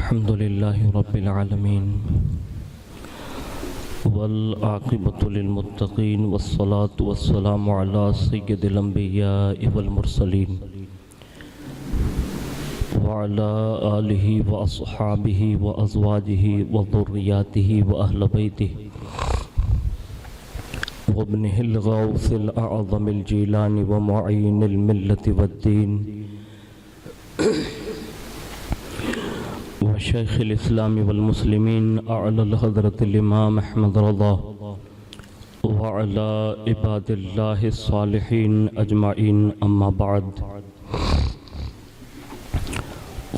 الحمد لله رب العالمين والعاقبة للمتقين والصلاة والسلام على سيد الأنبياء والمرسلين وعلى آله وأصحابه وأزواجه وذرياته وأهل بيته وابنه الغوث الأعظم الجيلاني ومعين الملة والدين وشيخ الإسلام والمسلمين أعلى الحضرة الإمام أحمد رضا وعلى عباد الله الصالحين أجمعين أما بعد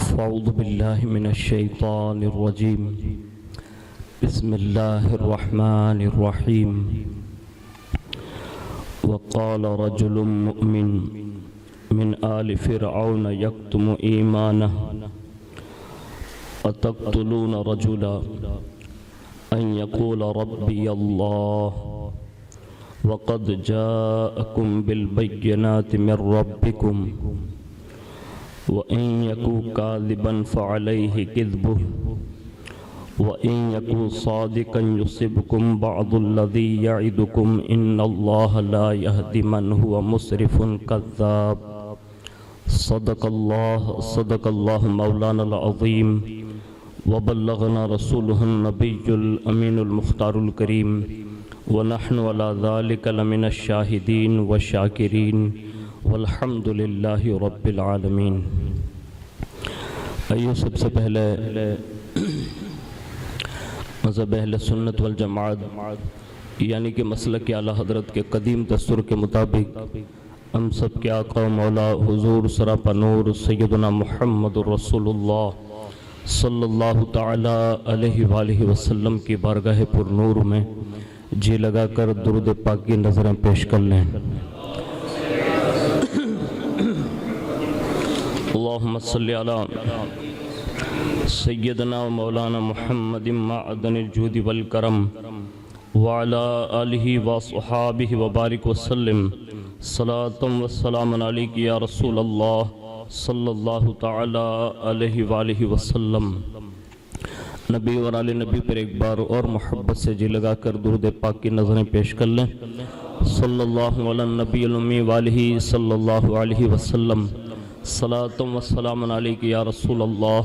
فأعوذ بالله من الشيطان الرجيم بسم الله الرحمن الرحيم وقال رجل مؤمن من آل فرعون يكتم إيمانه أتقتلون رجلا أن يقول ربي الله وقد جاءكم بالبينات من ربكم وإن يكن كاذبا فعليه كذبه وإن يكن صادقا يصبكم بعض الذي يعدكم إن الله لا يهدي من هو مسرف كذاب صدق الله مولانا العظيم وبلغنا رسوله النبي الأمين المختار الكريم ونحن على ذلك لمن الشاهدين والشاكرين والحمد لله رب العالمين. ایو سب سے پہلے مذہب اہل سنت والجماعت یعنی کہ مسلک اعلیٰ حضرت کے قدیم دستور کے مطابق ہم سب کے آقا و مولا حضور سراپا نور سیدنا محمد رسول اللہ صلی اللہ تعالی علیہ وآلہ وسلم کی بارگاہ پر نور میں جی لگا کر درود پاک کی نظریں پیش کر لیں. اللہم صلی علی سیدنا و مولانا محمد معدن الجود والکرم وعلا آلہ وصحابہ وبارک وسلم صلاة و سلام علیک یا رسول اللہ صلی اللہ تعالی علیہ وآلہ وسلم. نبی اور آل نبی پر ایک بار اور محبت سے جی لگا کر درود پاک کی نظریں پیش کر لیں. صلی اللہ علی النبی الامی وآلہ صلی اللہ علیہ وسلم صلاة و سلام علیک یا رسول اللہ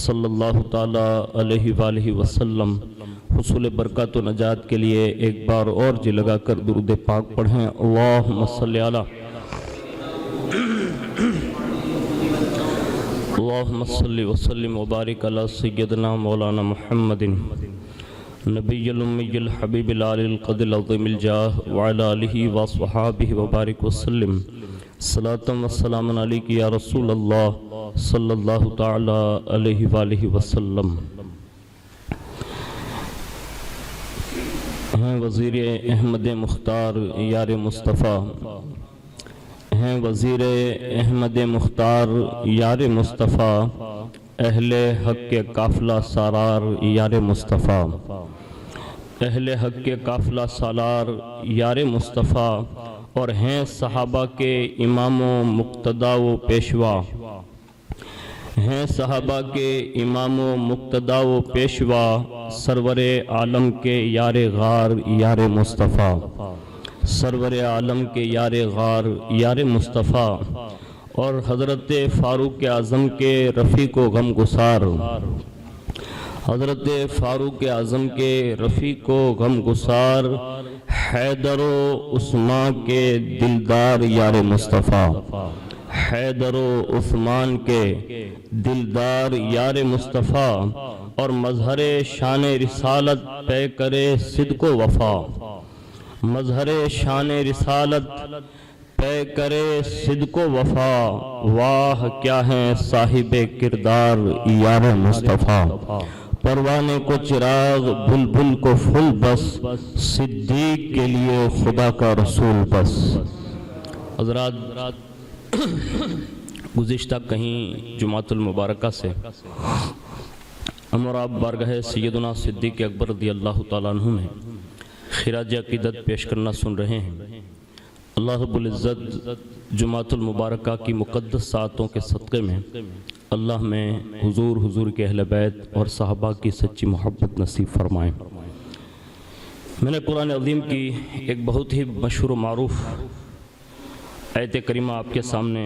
صلی اللہ تعالی علیہ وآلہ وسلم. حصول برکات و نجات کے لیے ایک بار اور جی لگا کر درود پاک پڑھیں. اللہم صلی علی اللہم صلی وسلم وبارک علی سیدنا مولانا محمد نبی الامی الحبیب العالی القدر العظیم الجاہ وعلی آلہ وصحابہ وبارک وسلم صلاة و سلام علیک یا رسول اللہ صلی اللہ تعالی علیہ وآلہ وسلم. ہیں وزیر احمد مختار یار مصطفیٰ ہیں وزیر احمد مختار یار مصطفیٰ اہل حق کے قافلہ سالار یار مصطفیٰ اہل حق کے قافلہ سالار یار مصطفیٰ اور ہیں صحابہ کے امام و مقتدا و پیشوا ہیں صحابہ کے امام و مقتدا و پیشوا سرور عالم کے یار غار یار مصطفیٰ سرور عالم کے یار غار یار مصطفیٰ اور حضرت فاروق اعظم کے رفیق و غم گسار حضرت فاروق اعظم کے رفیق و غم گسار حیدر و عثمان کے دلدار یار مصطفیٰ حیدر و عثمان کے دلدار یار مصطفیٰ اور مظہر شان رسالت پے کرے صدق و وفا مظہر شان رسالت پے کرے صدق و وفا واہ کیا ہیں صاحب کردار یار مصطفیٰ پروانے کو چراغ بلبل کو پھول بس صدیق کے لیے خدا کا رسول بس. حضرات گزشتہ کہیں جمعۃ المبارکہ سے ہم اور آپ بارگاہ سیدنا صدیق اکبر رضی اللہ تعالیٰ عنہ میں خراج عقیدت پیش کرنا سن رہے ہیں. اللہ رب العزت جمعۃ المبارکہ کی مقدس ساعتوں کے صدقے میں اللہ میں حضور کے اہل بیت اور صحابہ کی سچی محبت نصیب فرمائیں۔ میں نے قرآن عظیم کی ایک بہت ہی مشہور و معروف آیت کریمہ آپ کے سامنے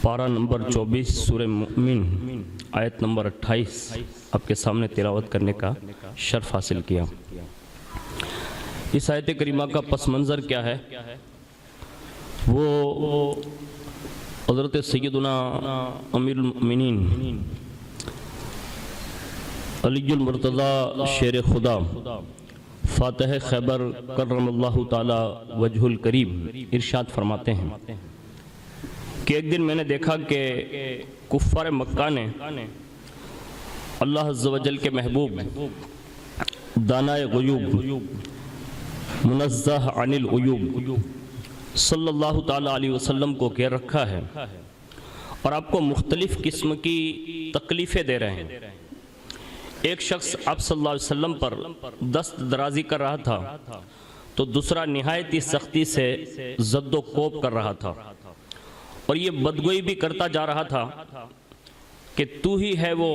پارہ نمبر 24 سورہ مومن آیت نمبر 28 آپ کے سامنے تلاوت کرنے کا شرف حاصل کیا۔ اس آیت کریمہ کا پس منظر کیا ہے؟ وہ حضرت سیدنا امیر المؤمنین علی المرتضی شیر خدا فاتح خیبر کرم اللہ تعالی وجہ الکریم ارشاد فرماتے ہیں کہ ایک دن میں نے دیکھا کہ کفار مکہ نے اللہ عز و جل کے محبوب دانائے غیوب منزہ عن العیوب صلی اللہ تعالیٰ علیہ وسلم کو گھیر رکھا ہے اور آپ کو مختلف قسم کی تکلیفیں دے رہے ہیں۔ ایک شخص آپ صلی اللہ علیہ وسلم پر دست درازی کر رہا تھا تو دوسرا نہایت ہی سختی سے زد و کوب کر رہا تھا اور یہ بدگوئی بھی کرتا جا رہا تھا کہ تو ہی ہے وہ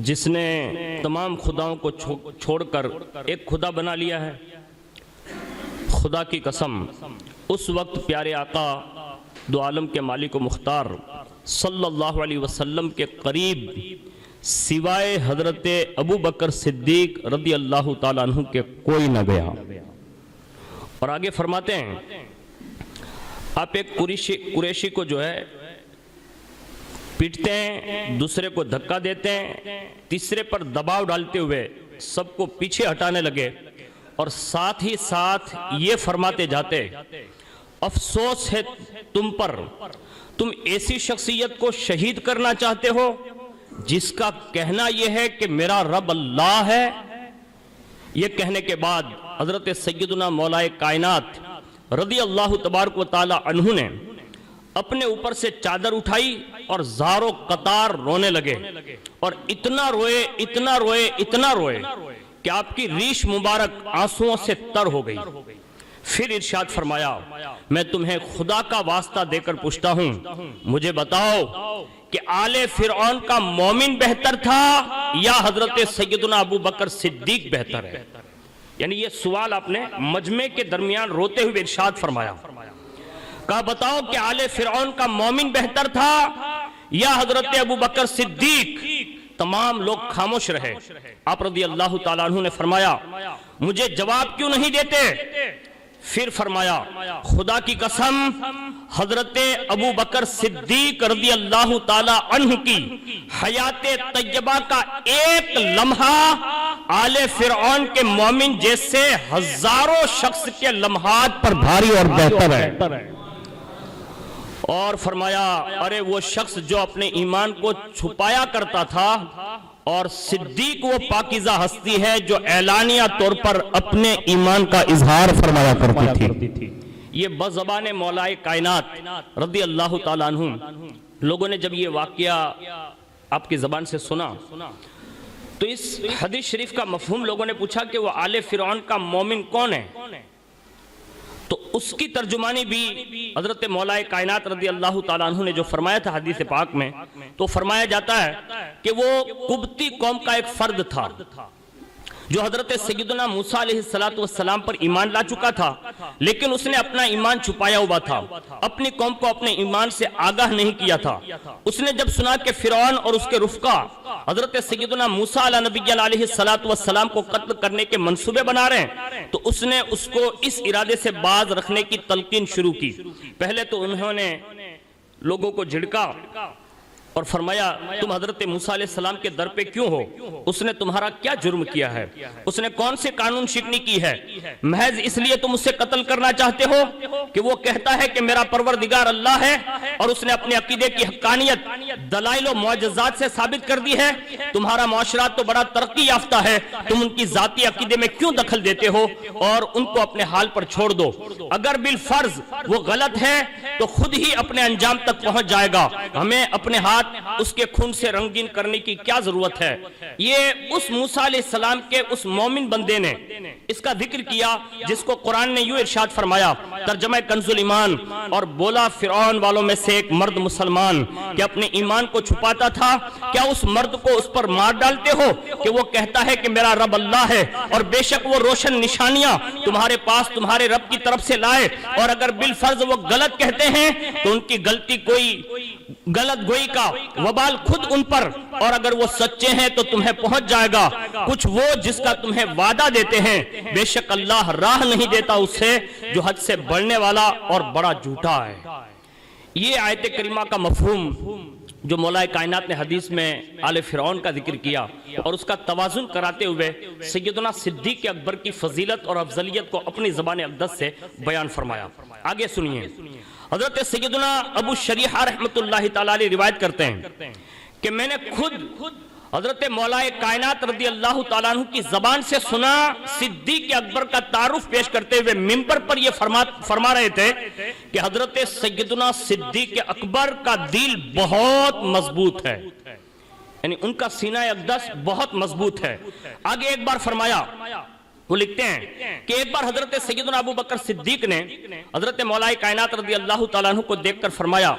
جس نے تمام خداؤں کو چھوڑ کر ایک خدا بنا لیا ہے۔ خدا کی قسم اس وقت پیارے آقا دو عالم کے مالک و مختار صلی اللہ علیہ وسلم کے قریب سوائے حضرت ابو بکر صدیق رضی اللہ تعالیٰ عنہ کے کوئی نہ گیا۔ اور آگے فرماتے ہیں آپ ایک قریشی کو جو ہے پیٹتے ہیں، دوسرے کو دھکا دیتے ہیں، تیسرے پر دباؤ ڈالتے ہوئے سب کو پیچھے ہٹانے لگے اور ساتھ ہی ساتھ یہ فرماتے جاتے افسوس ہے تم پر، تم ایسی شخصیت کو شہید کرنا چاہتے ہو جس کا کہنا یہ ہے کہ میرا رب اللہ ہے۔ یہ کہنے کے بعد حضرت سیدنا مولا کائنات رضی اللہ تبارک و تعالی عنہ نے اپنے اوپر سے چادر اٹھائی اور زارو قطار رونے لگے اور اتنا روئے کہ آپ کی ریش مبارک آنسوؤں سے تر ہو گئی۔ پھر ارشاد فرمایا میں تمہیں خدا کا واسطہ دے کر پوچھتا ہوں، مجھے بتاؤ کہ آل فرعون کا مومن بہتر تھا یا حضرت سیدنا ابو بکر صدیق بہتر ہے؟ یعنی یہ سوال آپ نے مجمع کے درمیان روتے ہوئے ارشاد فرمایا، کہا بتاؤ کہ آل فرعون کا مومن بہتر تھا یا حضرت ابو بکر صدیق؟ تمام لوگ خاموش رہے۔ آپ رضی اللہ تعالیٰ عنہ نے فرمایا مجھے جواب کیوں نہیں دیتے؟ پھر فرمایا خدا کی قسم حضرت ابو بکر صدیق رضی اللہ تعالیٰ عنہ کی حیات طیبہ کا ایک لمحہ آل فرعون کے مومن جیسے ہزاروں شخص کے لمحات پر بھاری اور بہتر ہے۔ اور فرمایا ارے وہ شخص جو اپنے ایمان کو چھپایا کرتا تھا اور صدیق وہ پاکیزہ ہستی ہے جو اعلانیہ طور پر اپنے ایمان کا اظہار فرمایا کرتی تھی۔ یہ بزبان مولا کائنات رضی اللہ تعالیٰ عنہ لوگوں نے جب یہ واقعہ آپ کی زبان سے سنا تو اس حدیث شریف کا مفہوم لوگوں نے پوچھا کہ وہ آل فرعون کا مومن کون ہے؟ تو اس کی ترجمانی بھی حضرت مولا کائنات رضی اللہ تعالیٰ عنہ نے جو فرمایا تھا حدیث پاک میں، تو فرمایا جاتا ہے کہ وہ قبطی قوم کا ایک فرد تھا جو حضرت سیدنا موسیٰ علیہ السلام پر ایمان لا چکا تھا، لیکن اس نے اپنا ایمان چھپایا ہوا تھا، اپنی قوم کو اپنے ایمان سے آگاہ نہیں کیا تھا۔ اس نے جب سنا کہ فرعون اور اس کے رفقا حضرت سیدنا موسیٰ علیہ السلام کو قتل کرنے کے منصوبے بنا رہے ہیں تو اس نے اس کو اس ارادے سے باز رکھنے کی تلقین شروع کی۔ پہلے تو انہوں نے لوگوں کو جھڑکا اور فرمایا تم حضرت موسیٰ علیہ السلام کے در پہ کیوں ہو؟ اس نے تمہارا کیا جرم کیا ہے؟ اس نے کون سے قانون شکنی کی ہے؟ محض اس لیے تم اسے قتل کرنا چاہتے ہو کہ وہ کہتا ہے کہ میرا پروردگار اللہ ہے اور اس نے اپنے عقیدے کی حقانیت دلائل و معجزات سے ثابت کر دی ہے۔ تمہارا معاشرات تو بڑا ترقی یافتہ ہے، تم ان کی ذاتی عقیدے میں کیوں دخل دیتے ہو اور ان کو اپنے حال پر چھوڑ دو۔ اگر بالفرض وہ غلط ہے تو خود ہی اپنے انجام تک پہنچ جائے گا، ہمیں اپنے ہاتھ ہاتھ اس کے خون سے رنگین کرنے کی کیا ضرورت ہے؟ یہ اس موسیٰ علیہ السلام کے اس مومن بندے نے اس کا ذکر کیا جس کو قرآن نے یوں ارشاد فرمایا، ترجمہ کنز الایمان، اور بولا فرعون والوں میں سے ایک مرد مسلمان کہ اپنے ایمان کو چھپاتا تھا، کیا اس مرد کو اس پر مار ڈالتے ہو کہ وہ کہتا ہے کہ میرا رب اللہ ہے، اور بے شک وہ روشن نشانیاں تمہارے پاس تمہارے رب کی طرف سے لائے، اور اگر بالفرض وہ غلط کہتے ہیں تو ان کی غلطی کوئی غلط گوئی کا وبال خود ان پر، اور اگر وہ سچے ہیں تو تمہیں پہنچ جائے گا کچھ وہ جس کا تمہیں وعدہ دیتے ہیں، بے شک اللہ راہ نہیں دیتا اس سے جو حد سے بڑھنے والا اور بڑا جھوٹا ہے۔ یہ آیت کریمہ کا مفہوم جو مولا کائنات نے حدیث میں آل فرعون کا ذکر کیا اور اس کا توازن کراتے ہوئے سیدنا صدیق اکبر کی فضیلت اور افضلیت کو اپنی زبان اقدس سے بیان فرمایا۔ آگے سنیے، حضرت سیدنا ابو شریحہ رحمت اللہ تعالیٰ علیہ روایت کرتے ہیں کہ میں نے خود حضرت مولا کائنات رضی اللہ تعالیٰ عنہ کی زبان سے سنا صدیق اکبر کا تعارف پیش کرتے ہوئے منبر پر یہ فرما رہے تھے کہ حضرت سیدنا صدیق اکبر کا دل بہت مضبوط ہے، یعنی ان کا سینہ اقدس بہت مضبوط ہے۔ آگے ایک بار فرمایا، وہ لکھتے ہیں کہ ایک بار حضرت سیدنا ابو بکر صدیق نے حضرت مولا کائنات رضی اللہ تعالیٰ عنہ کو دیکھ کر فرمایا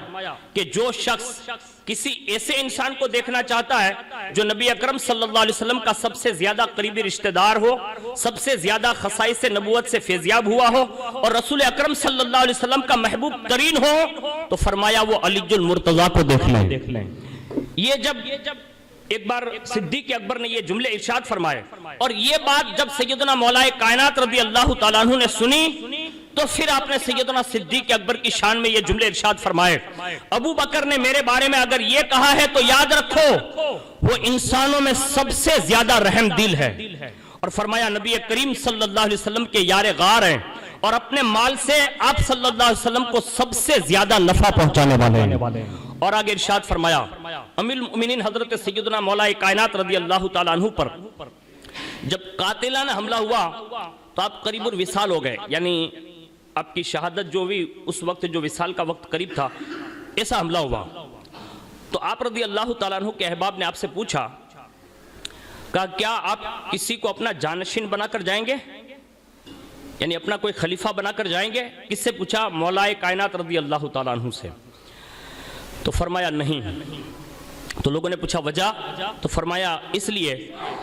کہ جو شخص کسی ایسے انسان کو دیکھنا چاہتا ہے جو نبی اکرم صلی اللہ علیہ وسلم کا سب سے زیادہ قریبی رشتہ دار ہو، سب سے زیادہ خصائص نبوت سے فیضیاب ہوا ہو، اور رسول اکرم صلی اللہ علیہ وسلم کا محبوب ترین ہو، تو فرمایا وہ علی المرتضیٰ کو دیکھ لیں۔ یہ جب ایک بار صدیق اکبر نے یہ جملے ارشاد فرمائے، اور یہ بات جب سیدنا مولا کائنات رضی اللہ تعالیٰ عنہ نے سنی تو پھر آپ نے سیدنا صدیق اکبر کی شان میں یہ جملے ارشاد فرمائے، ابو بکر نے میرے بارے میں اگر یہ کہا ہے تو یاد رکھو وہ انسانوں میں سب سے زیادہ رحم دل ہے، اور فرمایا نبی کریم صلی اللہ علیہ وسلم کے یار غار ہیں، اور اپنے مال سے آپ صلی اللہ علیہ وسلم کو سب سے زیادہ نفع پہنچانے والے ہیں۔ اور آگے ارشاد فرمایا، امیر المؤمنین حضرت سیدنا مولا کائنات رضی اللہ تعالیٰ عنہ پر جب قاتلانہ حملہ ہوا تو آپ قریب الوصال ہو گئے، یعنی آپ کی شہادت جو بھی اس وقت جو وصال کا وقت قریب تھا، ایسا حملہ ہوا تو آپ رضی اللہ تعالیٰ عنہ کے احباب نے آپ سے پوچھا کہ کیا آپ کسی کو اپنا جانشین بنا کر جائیں گے، یعنی اپنا کوئی خلیفہ بنا کر جائیں گے؟ کس سے پوچھا؟ مولا کائنات رضی اللہ تعالیٰ عنہ سے۔ تو فرمایا نہیں۔ تو لوگوں نے پوچھا وجہ؟ تو فرمایا اس لیے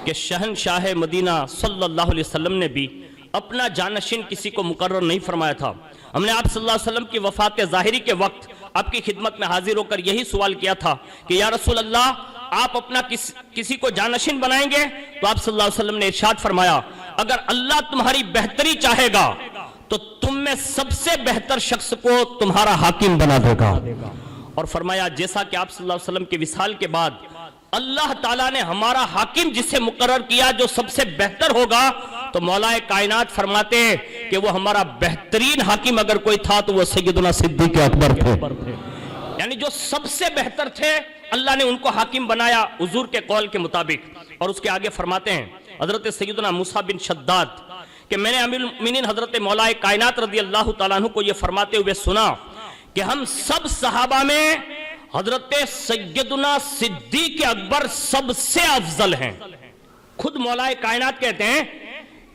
کہ شہنشاہ مدینہ صلی اللہ علیہ وسلم نے بھی اپنا جانشین کسی کو مقرر نہیں فرمایا تھا۔ ہم نے آپ صلی اللہ علیہ وسلم کی وفات ظاہری کے وقت آپ کی خدمت میں حاضر ہو کر یہی سوال کیا تھا کہ یا رسول اللہ آپ اپنا کسی کو جانشین بنائیں گے؟ تو آپ صلی اللہ علیہ وسلم نے ارشاد فرمایا اگر اللہ تمہاری بہتری چاہے گا تو تم میں سب سے بہتر شخص کو تمہارا حاکم بنا دے گا۔ اور فرمایا جیسا کہ آپ صلی اللہ علیہ وسلم کے وصال کے بعد اللہ تعالیٰ نے ہمارا حاکم جسے مقرر کیا جو سب سے بہتر ہوگا، تو مولا کائنات فرماتے ہیں کہ وہ ہمارا بہترین حاکم اگر کوئی تھا تو وہ سیدنا صدیق اکبر تھے، یعنی جو سب سے بہتر تھے اللہ نے ان کو حاکم بنایا حضور کے قول کے مطابق۔ اور اس کے آگے فرماتے ہیں حضرت سیدنا موسیٰ بن شداد کہ میں نے امیر المؤمنین حضرت مولا کائنات رضی اللہ تعالیٰ عنہ کو یہ فرماتے ہوئے سنا کہ ہم سب صحابہ میں حضرت سیدنا صدیق اکبر سب سے افضل ہیں۔ خود مولا کائنات کہتے ہیں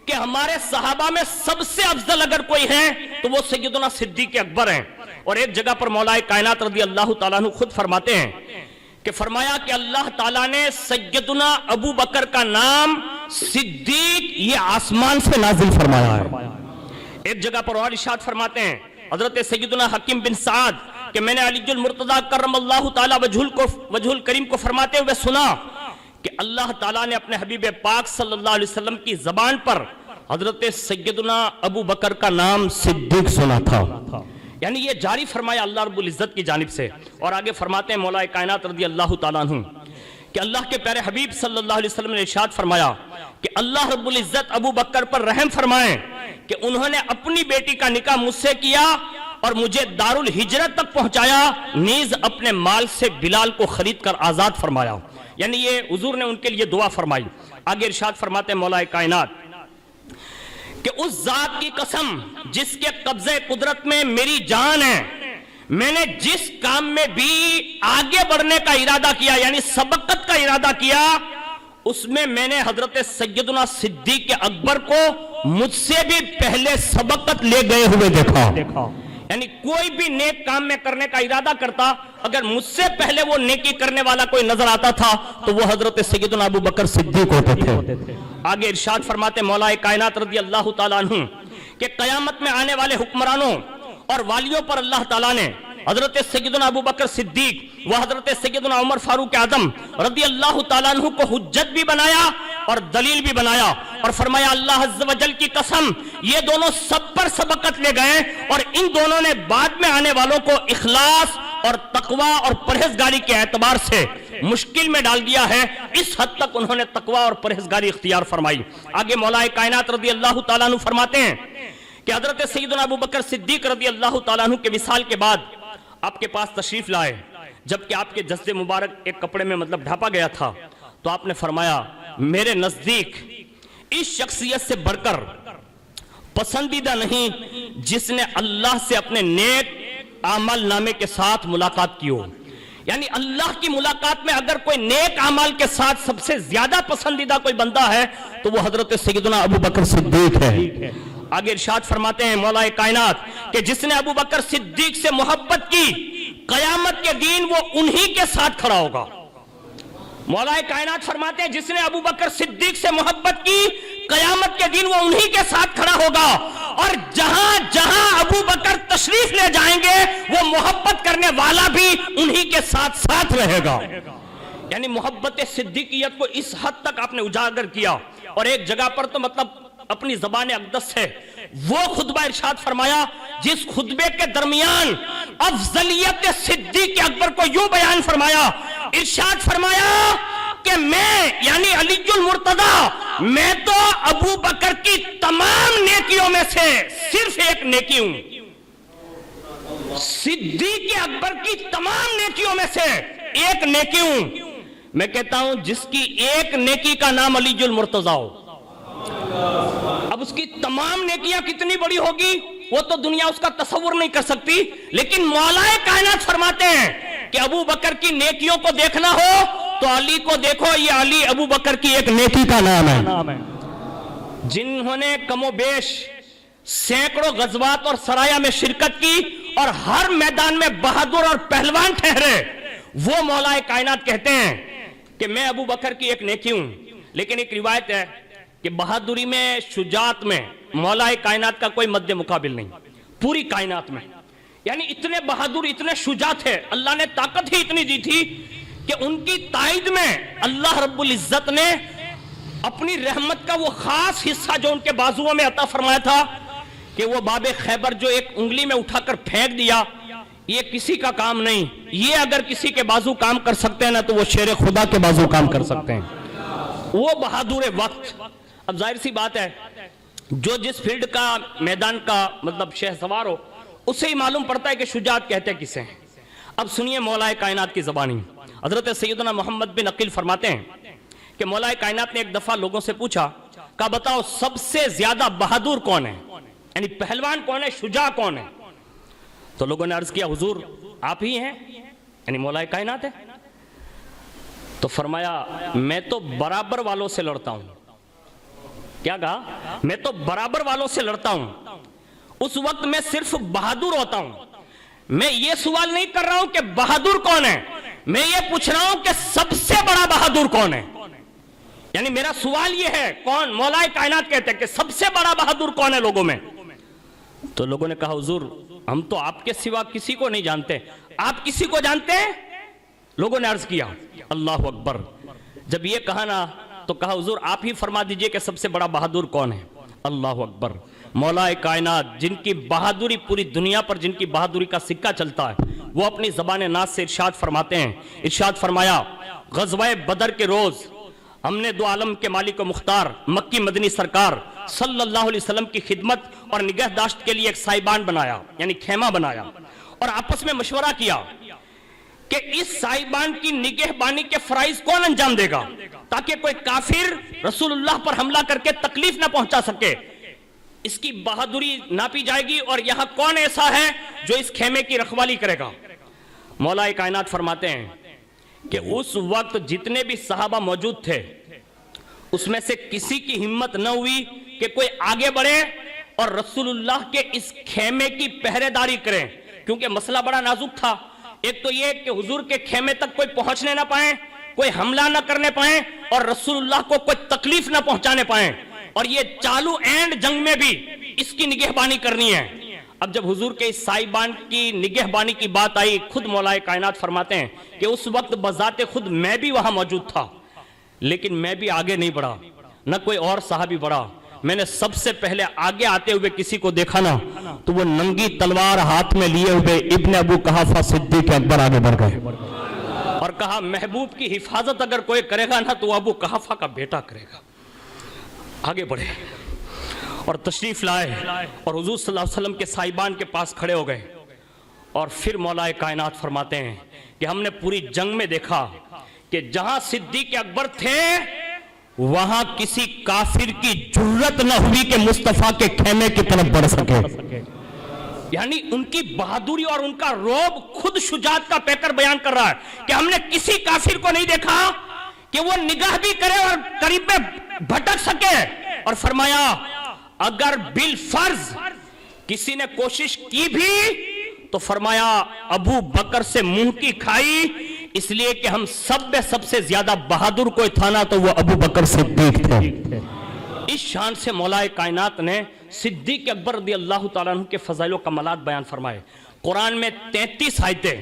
کہ ہمارے صحابہ میں سب سے افضل اگر کوئی ہے تو وہ سیدنا صدیق اکبر ہیں۔ اور ایک جگہ پر مولا کائنات رضی اللہ تعالیٰ عنہ خود فرماتے ہیں کہ فرمایا کہ اللہ تعالیٰ نے سیدنا ابو بکر کا نام صدیق یہ آسمان سے نازل فرمایا ہے۔ ایک جگہ پر اور ارشاد فرماتے ہیں حضرت سیدنا حکیم بن سعد کہ میں نے علی المرتضیٰ کرم اللہ تعالیٰ وجہ الکریم کو فرماتے ہوئے سنا کہ اللہ تعالیٰ نے اپنے حبیب پاک صلی اللہ علیہ وسلم کی زبان پر حضرت سیدنا ابو بکر کا نام صدیق سنا تھا، یعنی یہ جاری فرمایا اللہ رب العزت کی جانب سے۔ اور آگے فرماتے ہیں مولا کائنات رضی اللہ تعالیٰ عنہ کہ اللہ کے پیارے حبیب صلی اللہ علیہ وسلم نے ارشاد فرمایا کہ اللہ رب العزت ابو بکر پر رحم فرمائیں کہ انہوں نے اپنی بیٹی کا نکاح مجھ سے کیا اور مجھے دارالہجرت تک پہنچایا، نیز اپنے مال سے بلال کو خرید کر آزاد فرمایا، یعنی یہ حضور نے ان کے لیے دعا فرمائی۔ آگے ارشاد فرماتے ہیں مولا کائنات کہ اس ذات کی قسم جس کے قبضے قدرت میں میری جان ہے، میں نے جس کام میں بھی آگے بڑھنے کا ارادہ کیا یعنی سبقت کا ارادہ کیا اس میں نے حضرت سیدنا صدیق اکبر کو مجھ سے بھی پہلے سبقت لے گئے ہوئے دیکھا. یعنی کوئی بھی نیک کام میں کرنے کا ارادہ کرتا اگر مجھ سے پہلے وہ نیکی کرنے والا کوئی نظر آتا تھا تو وہ حضرت سیدنا ابو بکر صدیق ہوتے تھے. آگے ارشاد فرماتے مولا کائنات رضی اللہ تعالیٰ عنہ کہ قیامت میں آنے والے حکمرانوں اور والیوں پر اللہ تعالیٰ نے حضرت سیدنا ابو بکر صدیق و حضرت سیدنا عمر فاروق اعظم رضی اللہ تعالیٰ عنہ کو حجت بھی بنایا اور دلیل بھی بنایا اور فرمایا اللہ عز و جل کی قسم یہ دونوں سب پر سبقت لے گئے اور ان دونوں نے بعد میں آنے والوں کو اخلاص اور تقوی اور پرہیزگاری کے اعتبار سے مشکل میں ڈال دیا ہے. اس حد تک انہوں نے تقوی اور پرہیزگاری اختیار فرمائی. آگے مولا کائنات رضی اللہ تعالیٰ عنہ فرماتے ہیں کہ حضرت سیدنا ابو بکر صدیق رضی اللہ تعالیٰ عنہ کے وصال کے بعد آپ کے پاس تشریف لائے جبکہ آپ کے جسد مبارک ایک کپڑے میں ڈھانپا گیا تھا تو آپ نے فرمایا میرے نزدیک اس شخصیت سے بڑھ کر پسندیدہ نہیں جس نے اللہ سے اپنے نیک اعمال نامے کے ساتھ ملاقات کی ہو. یعنی اللہ کی ملاقات میں اگر کوئی نیک اعمال کے ساتھ سب سے زیادہ پسندیدہ کوئی بندہ ہے تو وہ حضرت سیدنا ابو بکر صدیق ہے. آگے ارشاد فرماتے ہیں مولا کائنات کہ جس نے ابو بکر صدیق سے محبت کی قیامت کے دن وہ انہی کے ساتھ کھڑا ہوگا. مولا کائنات فرماتے ہیں جس نے ابو بکر صدیق سے محبت کی قیامت کے دن وہ انہی کے ساتھ کھڑا ہوگا اور جہاں جہاں ابو بکر تشریف لے جائیں گے وہ محبت کرنے والا بھی انہی کے ساتھ ساتھ رہے گا. یعنی محبت صدیقیت کو اس حد تک آپ نے اجاگر کیا. اور ایک جگہ پر تو اپنی زبان اقدس سے وہ خطبہ ارشاد فرمایا جس خطبے کے درمیان افضلیت صدیق اکبر کو یوں بیان فرمایا. ارشاد فرمایا کہ میں یعنی علی المرتضی میں تو ابو بکر کی تمام نیکیوں میں سے صرف ایک نیکی ہوں. صدیق اکبر کی تمام نیکیوں میں سے ایک نیکی ہوں. میں کہتا ہوں جس کی ایک نیکی کا نام علی المرتضی ہو اب اس کی تمام نیکیاں کتنی بڑی ہوگی وہ تو دنیا اس کا تصور نہیں کر سکتی. لیکن مولا کائنات فرماتے ہیں کہ ابو بکر کی نیکیوں کو دیکھنا ہو تو علی کو دیکھو یہ علی ابو بکر کی ایک نیکی کا نام ہے. جنہوں نے کم و بیش سینکڑوں غزوات اور سرایا میں شرکت کی اور ہر میدان میں بہادر اور پہلوان ٹھہرے وہ مولا کائنات کہتے ہیں کہ میں ابو بکر کی ایک نیکی ہوں. لیکن ایک روایت ہے کہ بہادری میں شجاعت میں مولا کائنات کا کوئی مد مقابل نہیں پوری کائنات میں. یعنی اتنے بہادر اتنے شجاع تھے اللہ نے طاقت ہی اتنی دی تھی کہ ان کی تائید میں اللہ رب العزت نے اپنی رحمت کا وہ خاص حصہ جو ان کے بازوؤں میں عطا فرمایا تھا کہ وہ باب خیبر جو ایک انگلی میں اٹھا کر پھینک دیا یہ کسی کا کام نہیں. یہ اگر کسی کے بازو کام کر سکتے ہیں نا تو وہ شیر خدا کے بازو کام کر سکتے ہیں. وہ بہادر وقت. اب ظاہر سی بات ہے جو جس فیلڈ کا میدان کا شہ سوار ہو اسے ہی معلوم پڑتا ہے کہ شجاعت کہتے کسے ہیں. اب سنیے مولا کائنات کی زبانی. حضرت سیدنا محمد بن عقیل فرماتے ہیں کہ مولا کائنات نے ایک دفعہ لوگوں سے پوچھا کہ بتاؤ سب سے زیادہ بہادر کون ہے یعنی پہلوان کون ہے شجاع کون ہے. تو لوگوں نے عرض کیا حضور آپ ہی ہیں یعنی مولا کائنات ہے. تو فرمایا میں تو برابر والوں سے لڑتا ہوں. کیا کہا میں تو برابر والوں سے لڑتا ہوں. اس وقت میں صرف بہادر ہوتا ہوں. میں یہ سوال نہیں کر رہا ہوں کہ بہادر کون ہے میں یہ پوچھ رہا ہوں کہ سب سے بڑا بہادر کون ہے. یعنی میرا سوال یہ ہے کون مولا کائنات کہتے ہیں کہ سب سے بڑا بہادر کون ہے لوگوں میں. تو لوگوں نے کہا حضور ہم تو آپ کے سوا کسی کو نہیں جانتے آپ کسی کو جانتے ہیں. لوگوں نے عرض کیا اللہ اکبر. جب یہ کہا نا تو کہا حضور آپ ہی فرما دیجئے کہ سب سے بڑا بہادر کون ہے. اللہ اکبر. مولا کائنات جن کی بہادری پوری دنیا پر جن کی بہادری کا سکہ چلتا ہے وہ اپنی زبان ناز سے ارشاد فرماتے ہیں. ارشاد فرمایا غزوہ بدر کے روز ہم نے دو عالم کے مالک و مختار مکی مدنی سرکار صلی اللہ علیہ وسلم کی خدمت اور نگہداشت کے لیے ایک سائبان بنایا یعنی خیمہ بنایا اور آپس میں مشورہ کیا کہ اس سائبان کی نگہبانی کے فرائض کون انجام دے گا تاکہ کوئی کافر رسول اللہ پر حملہ کر کے تکلیف نہ پہنچا سکے. اس کی بہادری ناپی جائے گی اور یہاں کون ایسا ہے جو اس خیمے کی رکھوالی کرے گا۔ مولا کائنات فرماتے ہیں کہ اس وقت جتنے بھی صحابہ موجود تھے اس میں سے کسی کی ہمت نہ ہوئی کہ کوئی آگے بڑھے اور رسول اللہ کے اس خیمے کی پہرے داری کریں، کیونکہ مسئلہ بڑا نازک تھا۔ ایک تو یہ کہ حضور کے خیمے تک کوئی پہنچنے نہ پائیں، کوئی حملہ نہ کرنے پائیں اور رسول اللہ کو کوئی تکلیف نہ پہنچانے پائیں، اور یہ چالو اینڈ جنگ میں بھی اس کی نگہبانی کرنی ہے۔ اب جب حضور کے اس سائبان کی نگہبانی کی بات آئی، خود مولا کائنات فرماتے ہیں کہ اس وقت بذات خود میں بھی وہاں موجود تھا، لیکن میں بھی آگے نہیں بڑھا، نہ کوئی اور صحابی بڑھا۔ میں نے سب سے پہلے آگے آتے ہوئے کسی کو دیکھا نا تو وہ ننگی تلوار ہاتھ میں لیے ہوئے ابن ابو قحافہ صدیق اکبر آگے بڑھ گئے اور کہا محبوب کی حفاظت اگر کوئی کرے گا نا تو ابو قحافہ کا بیٹا کرے گا۔ آگے بڑھے اور تشریف لائے اور حضور صلی اللہ علیہ وسلم کے سائبان کے پاس کھڑے ہو گئے، اور پھر مولا کائنات فرماتے ہیں کہ ہم نے پوری جنگ میں دیکھا کہ جہاں صدیق اکبر تھے وہاں کسی کافر کی جرت نہ ہوئی کہ مصطفیٰ کے خیمے کی طرف بڑھ سکے۔ یعنی ان کی بہادری اور ان کا روب خود شجاعت کا پیکر بیان کر رہا ہے کہ ہم نے کسی کافر کو نہیں دیکھا کہ وہ نگاہ بھی کرے اور قریب میں بھٹک سکے، اور فرمایا اگر بالفرض کسی نے کوشش کی بھی تو فرمایا ابو بکر سے منہ کی کھائی، اس لیے کہ ہم سب سے زیادہ بہادر کوئی تھا نا تو وہ ابو بکر صدیق تھے۔ اس شان سے مولا کائنات نے صدیق اکبر رضی اللہ تعالیٰ عنہ کے فضائل و کمالات بیان فرمائے۔ قرآن میں 33 آیتیں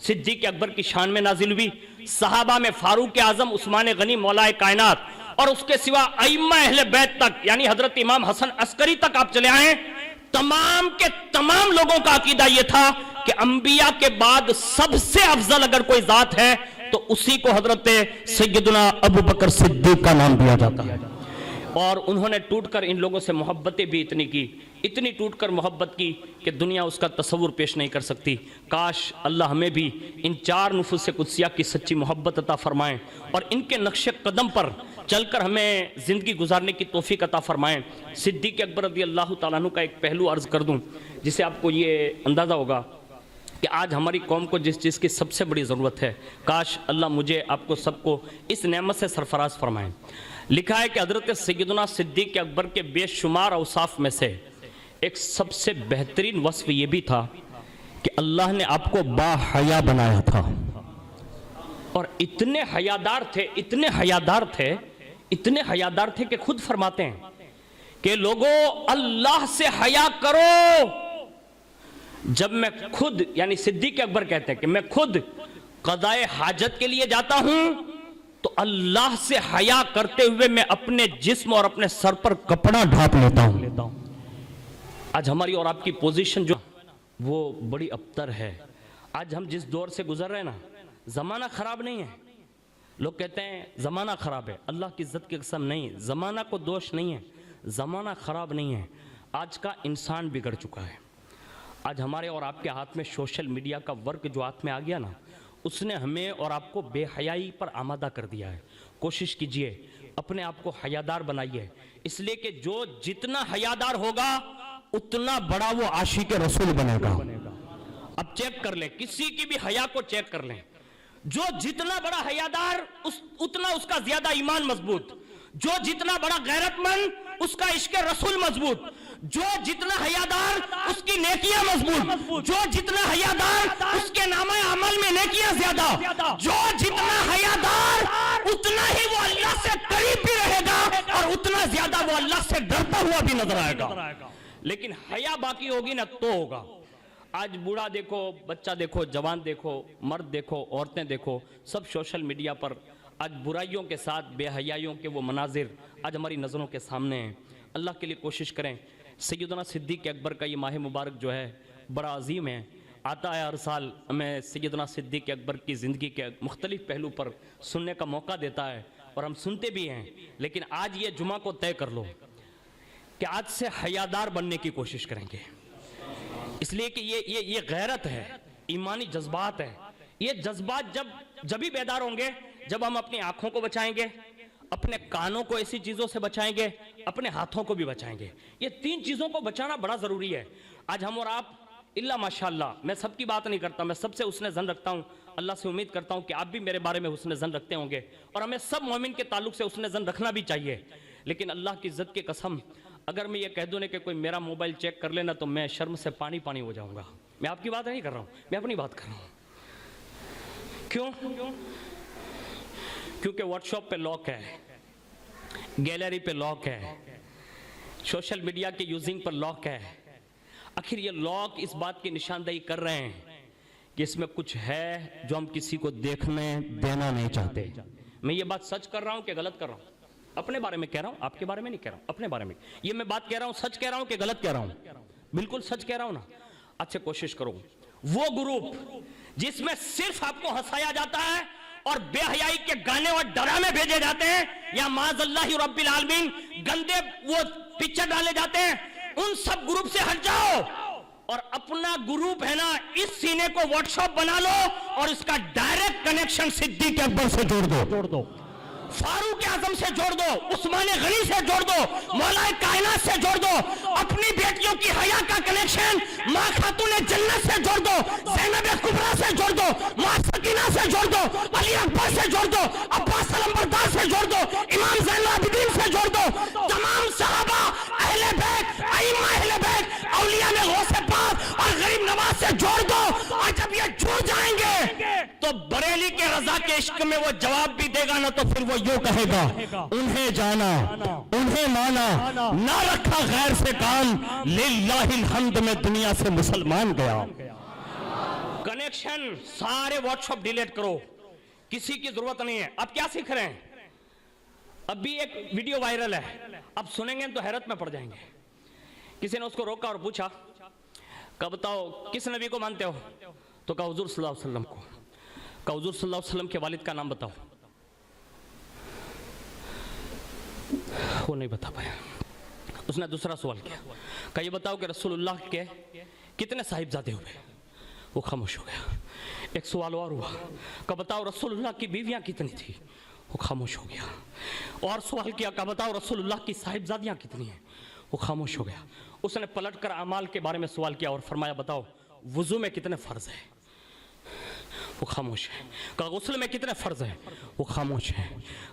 صدیق اکبر کی شان میں نازل ہوئی، صحابہ میں فاروق اعظم عثمان غنی مولا کائنات اور اس کے سوا ائمہ اہل بیت تک، یعنی حضرت امام حسن عسکری تک آپ چلے آئیں، تمام کے تمام لوگوں کا عقیدہ یہ تھا کہ انبیاء کے بعد سب سے افضل اگر کوئی ذات ہے تو اسی کو حضرت سیدنا ابو بکر صدیق کا نام دیا جاتا ہے۔ اور انہوں نے ٹوٹ کر ان لوگوں سے محبتیں بھی اتنی ٹوٹ کر محبت کی کہ دنیا اس کا تصور پیش نہیں کر سکتی۔ کاش اللہ ہمیں بھی ان 4 نفوس قدسیہ کی سچی محبت عطا فرمائیں اور ان کے نقش قدم پر چل کر ہمیں زندگی گزارنے کی توفیق عطا فرمائیں۔ صدیق اکبر رضی اللہ تعالیٰ عنہ کا ایک پہلو عرض کر دوں جسے آپ کو یہ اندازہ ہوگا کہ آج ہماری قوم کو جس چیز کی سب سے بڑی ضرورت ہے، کاش اللہ مجھے آپ کو سب کو اس نعمت سے سرفراز فرمائیں۔ لکھا ہے کہ حضرت سیدنا صدیق اکبر کے بے شمار اوصاف میں سے ایک سب سے بہترین وصف یہ بھی تھا کہ اللہ نے آپ کو با حیا بنایا تھا، اور اتنے حیادار تھے کہ خود فرماتے ہیں کہ لوگوں اللہ سے حیا کرو۔ جب میں خود، یعنی صدیق اکبر کہتے ہیں کہ میں خود قضائے حاجت کے لیے جاتا ہوں تو اللہ سے حیا کرتے ہوئے میں اپنے جسم اور اپنے سر پر کپڑا ڈھانپ لیتا ہوں۔ آج ہماری اور آپ کی پوزیشن جو وہ بڑی ابتر ہے۔ آج ہم جس دور سے گزر رہے ہیں نا، زمانہ خراب نہیں ہے۔ لوگ کہتے ہیں زمانہ خراب ہے، اللہ کی عزت کی قسم نہیں، زمانہ کو دوش نہیں ہے، زمانہ خراب نہیں ہے، آج کا انسان بگڑ چکا ہے۔ آج ہمارے اور آپ کے ہاتھ میں سوشل میڈیا کا ورک جو ہاتھ میں آ گیا نا، اس نے ہمیں اور آپ کو بے حیائی پر آمادہ کر دیا ہے۔ کوشش کیجئے اپنے آپ کو حیادار بنائیے، اس لیے کہ جو جتنا حیادار ہوگا اتنا بڑا وہ عاشق رسول بنے گا۔ اب چیک کر لیں، کسی کی بھی حیا کو چیک کر لیں، جو جتنا بڑا حیادار اتنا اس کا زیادہ ایمان مضبوط، جو جتنا بڑا غیرت مند اس کا عشق رسول مضبوط، جو جتنا حیادار اس کی نیکیاں مضبوط، جو جتنا حیادار اس کے نامہ عمل میں نیکیاں زیادہ، جو جتنا حیادار اتنا ہی وہ اللہ سے قریب بھی رہے گا اور اتنا زیادہ وہ اللہ سے ڈرتا ہوا بھی نظر آئے گا۔ لیکن حیا باقی ہوگی نا تو ہوگا۔ آج بوڑھا دیکھو، بچہ دیکھو، جوان دیکھو، مرد دیکھو، عورتیں دیکھو، سب سوشل میڈیا پر آج برائیوں کے ساتھ بے حیائیوں کے وہ مناظر آج ہماری نظروں کے سامنے ہیں۔ اللہ کے لیے کوشش کریں۔ سیدنا صدیق اکبر کا یہ ماہ مبارک جو ہے بڑا عظیم ہے، آتا ہے ہر سال، ہمیں سیدنا صدیق اکبر کی زندگی کے مختلف پہلو پر سننے کا موقع دیتا ہے اور ہم سنتے بھی ہیں۔ لیکن آج یہ جمعہ کو طے کر لو کہ آج سے حیادار بننے کی کوشش کریں گے، اس لیے کہ یہ غیرت ہے، ایمانی جذبات ہے۔ یہ جذبات جب ہی بیدار ہوں گے جب ہم اپنی آنکھوں کو بچائیں گے، اپنے کانوں کو ایسی چیزوں سے بچائیں گے, اپنے ہاتھوں کو بھی بچائیں گے. یہ 3 چیزوں کو بچانا بڑا ضروری ہے. آج ہم اور آپ اللہ ماشاءاللہ, میں سب کی بات نہیں کرتا, میں سب سے حسن ظن رکھتا ہوں, اللہ سے امید کرتا ہوں کہ آپ بھی میرے بارے میں حسن ظن رکھتے ہوں گے, اور ہمیں سب مومن کے تعلق سے حسن ظن رکھنا بھی چاہیے. لیکن اللہ کی عزت کی قسم, اگر میں یہ کہہ دوں کہ کوئی میرا موبائل چیک کر لینا تو میں شرم سے پانی پانی ہو جاؤں گا. میں آپ کی بات نہیں کر رہا ہوں, میں اپنی بات کر رہا ہوں. کیوں؟ کیونکہ واٹس شاپ پہ لاک ہے, گیلری پہ لاک ہے, سوشل میڈیا کے یوزنگ پر لاک ہے. آخر یہ لاک اس بات کی نشاندہی کر رہے ہیں کہ اس میں کچھ ہے جو ہم کسی کو دیکھنے دینا نہیں چاہتے. میں یہ بات سچ کر رہا ہوں کہ غلط کر رہا ہوں؟ اپنے بارے میں کہہ رہا ہوں, آپ کے بارے میں نہیں کہہ رہا ہوں, اپنے بارے میں. یہ میں بات کہہ رہا ہوں, سچ کہہ رہا ہوں کہ غلط کہہ رہا ہوں؟ بالکل سچ کہہ رہا ہوں نا. اچھا کوشش کرو, وہ گروپ جس میں صرف آپ کو ہنسایا جاتا ہے اور بے حیائی کے گانے اور ڈرامے بھیجے جاتے ہیں, یا معاذ اللہ رب العالمین گندے وہ پکچر ڈالے جاتے ہیں, ان سب گروپ سے ہٹ جاؤ اور اپنا گروپ ہے نا اس سینے کو واٹس ایپ بنا لو اور اس کا ڈائریکٹ کنیکشن صدیق اکبر سے جوڑ دو, فاروق اعظم سے جوڑ دو, عثمان غنی سے جوڑ دو, مولا کائنات سے جوڑ دو. اپنی بیٹیوں کی حیا کا کنیکشن ماں خاتون جنت سے جوڑ دو, زینب کبریٰ سے جوڑ دو, ماں سکینہ سے جوڑ دو, علی اکبر سے جوڑ دو, عباس علمبردار سے جوڑ دو, امام زین العابدین سے جوڑ دو. تمام صحابہ, اہل بیت, ائمہ اہل بیت, اولیاء میں غوث پاک اور غریب نواز سے جوڑ دو. اور جب یہ جڑ جائیں گے تو بریلی کے رضا کے عشق میں وہ جواب بھی دے گا نا, تو پھر وہ یوں کہے گا, انہیں جانا انہیں مانا, نہ رکھا غیر سے کام, للہ الحمد میں دنیا سے مسلمان گیا. کنیکشن سارے واٹس ایپ ڈیلیٹ کرو, کسی کی ضرورت نہیں ہے. اب کیا سیکھ رہے ہیں؟ اب بھی ایک ویڈیو وائرل ہے, اب سنیں گے تو حیرت میں پڑ جائیں گے. کسی نے اس کو روکا اور پوچھا کہ بتاؤ کس نبی کو مانتے ہو؟ تو کہا حضور صلی اللہ علیہ وسلم کو. کہا حضور صلی اللہ علیہ وسلم کے والد کا نام بتاؤ. وہ نہیں بتا پایا. اس نے دوسرا سوال کیا, کہا یہ بتاؤ کہ رسول اللہ کے کتنے صاحبزادے ہوئے؟ وہ خاموش ہو گیا. ایک سوال اور ہوا, کہا بتاؤ رسول اللہ کی بیویاں کتنی تھی؟ وہ خاموش ہو گیا. اور سوال کیا, کہا بتاؤ رسول اللہ کی صاحبزادیاں کتنی ہیں؟ وہ خاموش ہو گیا. اس نے پلٹ کر اعمال کے بارے میں سوال کیا اور فرمایا بتاؤ وضو میں کتنے فرض ہیں؟ وہ خاموش ہے. کہا غسل میں کتنے فرض ہیں؟ وہ خاموش ہے.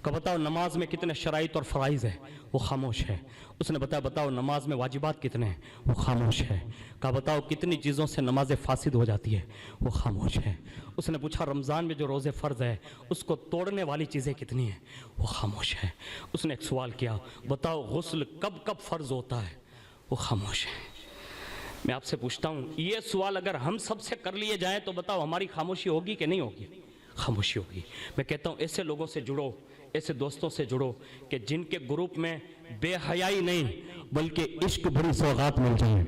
کہا بتاؤ نماز میں کتنے شرائط اور فرائض ہیں؟ وہ خاموش ہے. اس نے بتایا بتاؤ نماز میں واجبات کتنے ہیں؟ وہ خاموش ہے. کہا بتاؤ کتنی چیزوں سے نماز فاسد ہو جاتی ہے؟ وہ خاموش ہے. اس نے پوچھا رمضان میں جو روزے فرض ہے اس کو توڑنے والی چیزیں کتنی ہیں؟ وہ خاموش ہے. اس نے ایک سوال کیا, بتاؤ غسل کب کب فرض ہوتا ہے؟ وہ خاموش ہے. میں آپ سے پوچھتا ہوں, یہ سوال اگر ہم سب سے کر لیے جائیں تو بتاؤ ہماری خاموشی ہوگی کہ نہیں ہوگی؟ خاموشی ہوگی. میں کہتا ہوں ایسے لوگوں سے جڑو, ایسے دوستوں سے جڑو کہ جن کے گروپ میں بے حیائی نہیں بلکہ عشق بھری سوغات مل جائیں.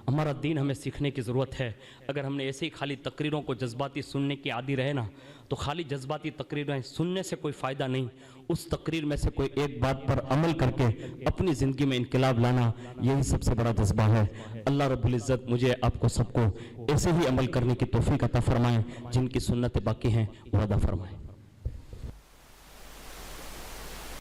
ہمارا دین ہمیں سیکھنے کی ضرورت ہے. اگر ہم نے ایسے ہی خالی تقریروں کو جذباتی سننے کی عادی رہے نا تو خالی جذباتی تقریریں سننے سے کوئی فائدہ نہیں. اس تقریر میں سے کوئی ایک بات پر عمل کر کے اپنی زندگی میں انقلاب لانا, یہی سب سے بڑا جذبہ ہے. اللہ رب العزت مجھے آپ کو سب کو ایسے ہی عمل کرنے کی توفیق عطا فرمائیں, جن کی سنتیں باقی ہیں وہ ادا فرمائیں.